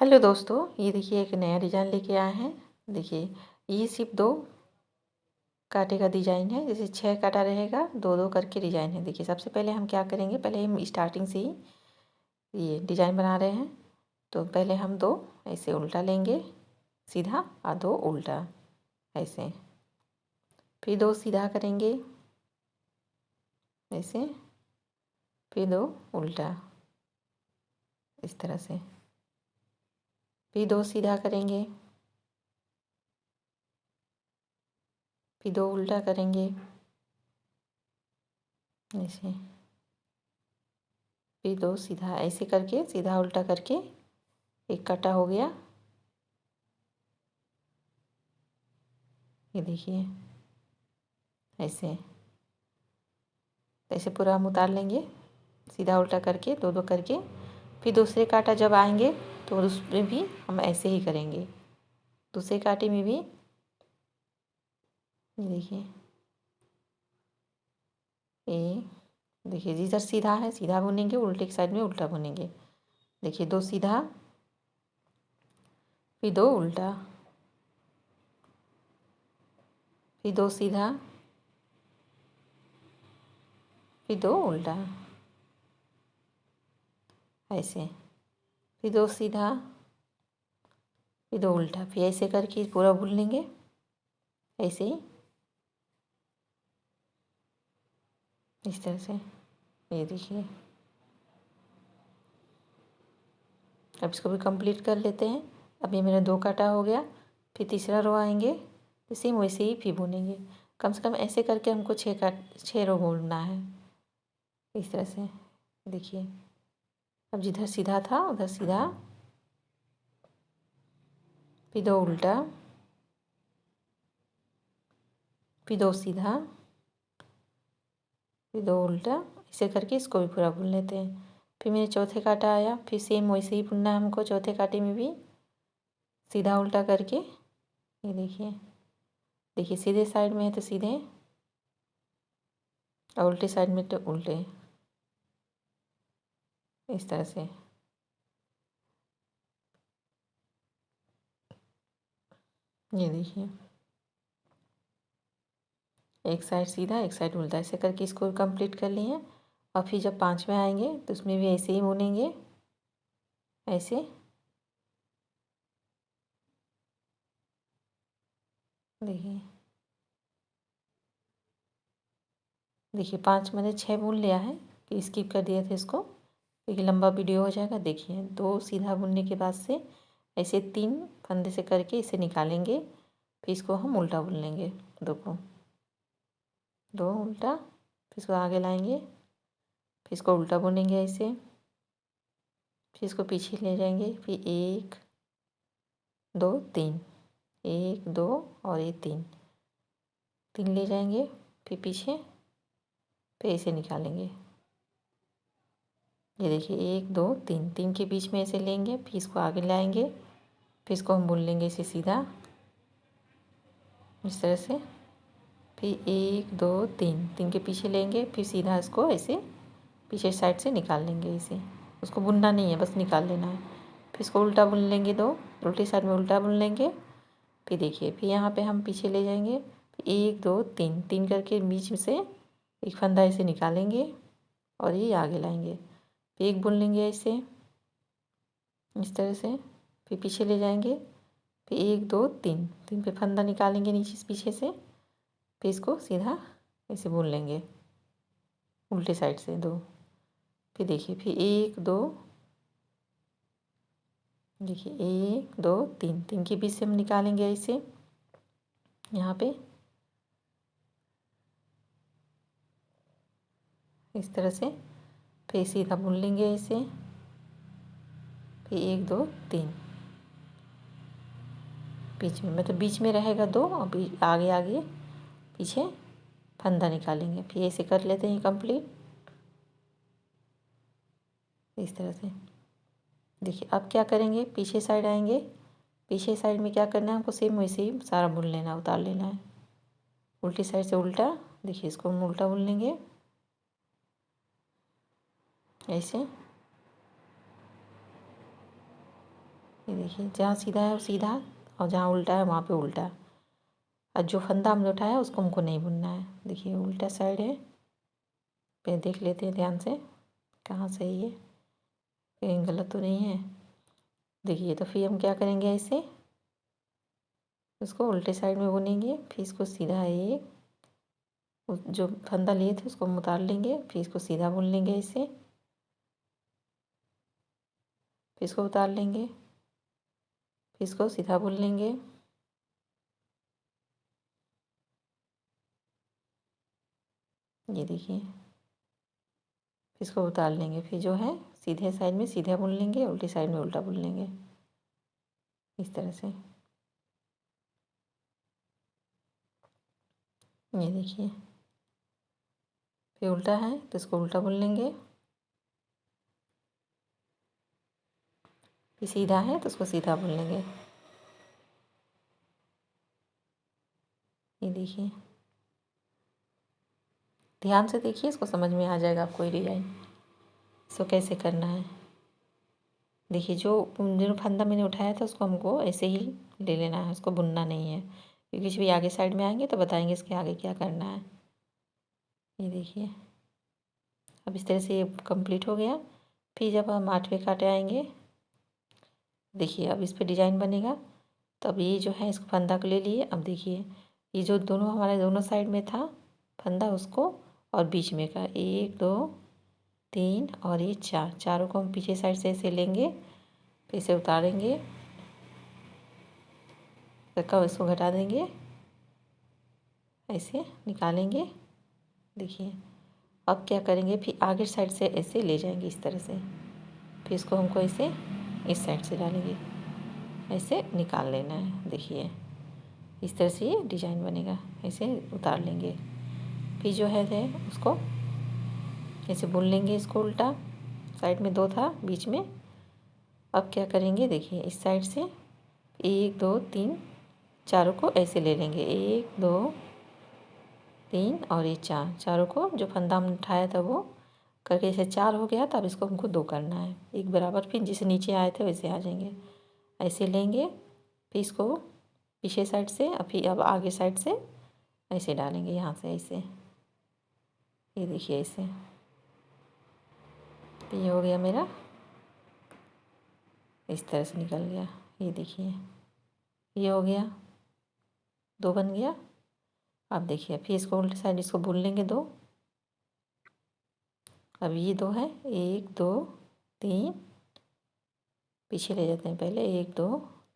Hello दोस्तों, ये देखिए एक नया डिज़ाइन लेके आए हैं। देखिए ये सिर्फ 2 कांटे का डिज़ाइन है। जैसे 6 कांटा रहेगा, 2-2 करके डिज़ाइन है। देखिए सबसे पहले हम क्या करेंगे, पहले हम स्टार्टिंग से ही ये डिज़ाइन बना रहे हैं। तो पहले हम 2 ऐसे उल्टा लेंगे सीधा और 2 उल्टा ऐसे, फिर 2 सीधा करेंगे ऐसे, फिर 2 उल्टा इस तरह से, फिर 2 सीधा करेंगे, फिर 2 उल्टा करेंगे ऐसे, फिर 2 सीधा, ऐसे करके सीधा उल्टा करके एक काटा हो गया। ये देखिए ऐसे ऐसे पूरा हम उतार लेंगे सीधा उल्टा करके 2-2 करके। फिर दूसरे कांटा जब आएंगे तो उसमें भी हम ऐसे ही करेंगे। दूसरे कांटे में भी ये देखिए, ये देखिए जिधर सीधा है सीधा बुनेंगे, उल्टे की साइड में उल्टा बुनेंगे। देखिए 2 सीधा, फिर 2 उल्टा, फिर 2 सीधा, फिर 2 उल्टा ऐसे, फिर 2 सीधा, फिर 2 उल्टा, फिर ऐसे करके पूरा बुन लेंगे ऐसे ही इस तरह से। ये देखिए अब इसको भी कंप्लीट कर लेते हैं। अब ये मेरा 2 काटा हो गया। फिर तीसरा रो आएंगे तो सेम वैसे ही फिर बुनेंगे। कम से कम ऐसे करके हमको 6 रो बुनना है इस तरह से। देखिए अब जिधर सीधा था उधर सीधा, फिर 2 उल्टा, फिर 2 सीधा, फिर 2 उल्टा, ऐसे करके इसको भी पूरा बुन लेते हैं। फिर मेरे चौथे काटा आया, फिर सेम वैसे ही बुनना है हमको। चौथे काटे में भी सीधा उल्टा करके, ये देखिए देखिए सीधे साइड में है तो सीधे और उल्टे साइड में तो उल्टे इस तरह से। ये देखिए एक साइड सीधा एक साइड उल्टा, ऐसे करके इसको कंप्लीट कर लिए। और फिर जब 5वें आएंगे तो उसमें भी ऐसे ही बुनेंगे ऐसे। देखिए देखिए 5 मैंने 6 बुन लिया है कि स्किप कर दिए थे इसको क्योंकि लंबा वीडियो हो जाएगा। देखिए 2 सीधा बुनने के बाद से ऐसे 3 फंदे से करके इसे निकालेंगे। फिर इसको हम उल्टा बुन लेंगे, 2 को 2 उल्टा, फिर इसको आगे लाएंगे, फिर इसको उल्टा बुनेंगे ऐसे, फिर इसको पीछे ले जाएंगे, फिर 1 2 3, 1 2 और ये 3 ले जाएंगे, फिर पीछे, फिर इसे निकालेंगे। ये देखिए 1 2 3, 3 के बीच में ऐसे लेंगे, फिर इसको आगे लाएंगे, फिर इसको हम बुन लेंगे इसे सीधा इस तरह से। फिर 1 2 3, 3 के पीछे लेंगे, फिर सीधा इसको ऐसे पीछे साइड से निकाल लेंगे इसे। उसको बुनना नहीं है, बस निकाल लेना है। फिर इसको उल्टा बुन लेंगे, 2 उल्टी साइड में उल्टा बुन लेंगे। फिर देखिए फिर यहाँ पे हम पीछे ले जाएंगे, 1 2 3, 3 करके बीच में से एक फंदा ऐसे निकालेंगे और ये आगे लाएंगे। फिर एक बुन लेंगे ऐसे इस तरह से, फिर पीछे ले जाएंगे, फिर 1 2 3, 3 पे फंदा निकालेंगे नीचे से पीछे से, फिर इसको सीधा ऐसे बुन लेंगे उल्टे साइड से 2। फिर देखिए फिर 1 2, देखिए 1 2 3, 3 के बीच से हम निकालेंगे ऐसे यहाँ पे इस तरह से, फिर सीधा बुन लेंगे ऐसे, फिर 1 2 3 बीच में, मतलब बीच में रहेगा 2 और आगे आगे पीछे फंदा निकालेंगे। फिर ऐसे कर लेते हैं कंप्लीट इस तरह से। देखिए अब क्या करेंगे, पीछे साइड आएंगे, पीछे साइड में क्या करना है हमको, सेम वैसे ही सारा बुन लेना, उतार लेना है उल्टी साइड से उल्टा। देखिए इसको हम उल्टा बुन लेंगे ऐसे, ये देखिए, जहाँ सीधा है वो सीधा और जहाँ उल्टा है वहाँ पे उल्टा। और जो फंदा हमने उठाया उसको हमको नहीं बुनना है। देखिए उल्टा साइड है, पे देख लेते हैं ध्यान से कहाँ सही है, कहीं गलत तो नहीं है। देखिए तो फिर हम क्या करेंगे, ऐसे उसको उल्टे साइड में बुनेंगे, फिर इसको सीधा एक जो फंदा लिए थे उसको हम उतार लेंगे, फिर इसको सीधा बुन लेंगे ऐसे, फिर इसको उतार लेंगे, फिर इसको सीधा बुन लेंगे। ये देखिए, फिर इसको उतार लेंगे, फिर जो है सीधे साइड में सीधा बुन लेंगे, उल्टी साइड में उल्टा बुन लेंगे इस तरह से। ये देखिए, फिर उल्टा है तो इसको उल्टा बुन लेंगे, फिर सीधा है तो उसको सीधा बुन लेंगे। ये देखिए, ध्यान से देखिए, इसको समझ में आ जाएगा आपको ये डिज़ाइन, इसको कैसे करना है। देखिए जो फंदा मैंने उठाया था उसको हमको ऐसे ही ले लेना है, उसको बुनना नहीं है, क्योंकि जब भी आगे साइड में आएंगे तो बताएंगे इसके आगे क्या करना है। ये देखिए, अब इस तरह से ये कंप्लीट हो गया। फिर जब हम 8वें कांटे आएंगे, देखिए अब इस पर डिज़ाइन बनेगा। तो अब ये जो है इसको फंदा को ले लिए। अब देखिए ये जो दोनों हमारे दोनों साइड में था फंदा, उसको और बीच में का 1 2 3 और ये 4, चारों को हम पीछे साइड से ऐसे लेंगे, फिर इसे उतारेंगे, तो इसको घटा देंगे, ऐसे निकालेंगे। देखिए अब क्या करेंगे, फिर आगे साइड से ऐसे ले जाएंगे इस तरह से, फिर इसको हमको ऐसे इस साइड से डालेंगे, ऐसे निकाल लेना है। देखिए इस तरह से ये डिजाइन बनेगा, ऐसे उतार लेंगे। फिर जो है उसको ऐसे बुन लेंगे, इसको उल्टा साइड में 2 था बीच में। अब क्या करेंगे, देखिए इस साइड से 1 2 3 चारों को ऐसे ले लेंगे, 1 2 3 और ये 4, चारों को जो फंदा हमने उठाया था वो करके जैसे 4 हो गया था। अब इसको हमको 2 करना है एक बराबर, फिर जैसे नीचे आए थे वैसे आ जाएंगे, ऐसे लेंगे, फिर इसको पीछे साइड से और फिर अब आगे साइड से ऐसे डालेंगे यहाँ से ऐसे। ये देखिए ऐसे, ये हो गया मेरा, इस तरह से निकल गया। ये देखिए ये हो गया, 2 बन गया। अब देखिए फिर इसको उल्टी साइड इसको बुन लेंगे 2। अब ये 2 है, 1 2 3, पीछे ले जाते हैं पहले, 1 2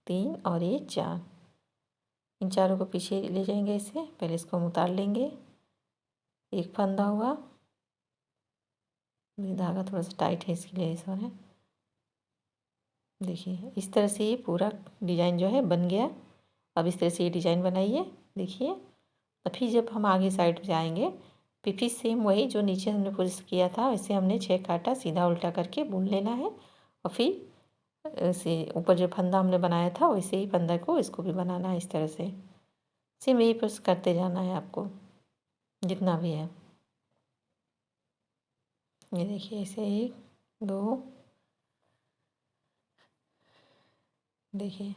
3 और ये 4, इन चारों को पीछे ले जाएंगे ऐसे। पहले इसको हम उतार लेंगे, एक फंदा हुआ, ये धागा थोड़ा सा टाइट है इसके लिए ऐसा है। देखिए इस तरह से ये पूरा डिज़ाइन जो है बन गया। अब इस तरह से ये डिज़ाइन बनाइए। देखिए और फिर जब हम आगे साइड पे आएंगे, फिर सेम वही जो नीचे हमने पुश किया था वैसे हमने 6 काटा सीधा उल्टा करके बुन लेना है। और फिर ऐसे ऊपर जो फंदा हमने बनाया था वैसे ही फंदा को इसको भी बनाना है इस तरह से। सेम यही प्रोसेस करते जाना है आपको जितना भी है। ये देखिए ऐसे 1 2, देखिए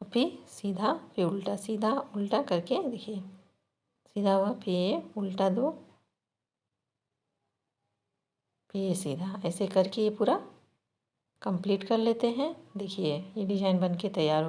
फिर सीधा फिर उल्टा, सीधा उल्टा करके देखिए सीधा हुआ, फिर ये उल्टा 2, फिर ये सीधा, ऐसे करके ये पूरा कंप्लीट कर लेते हैं। देखिए ये डिज़ाइन बन के तैयार हो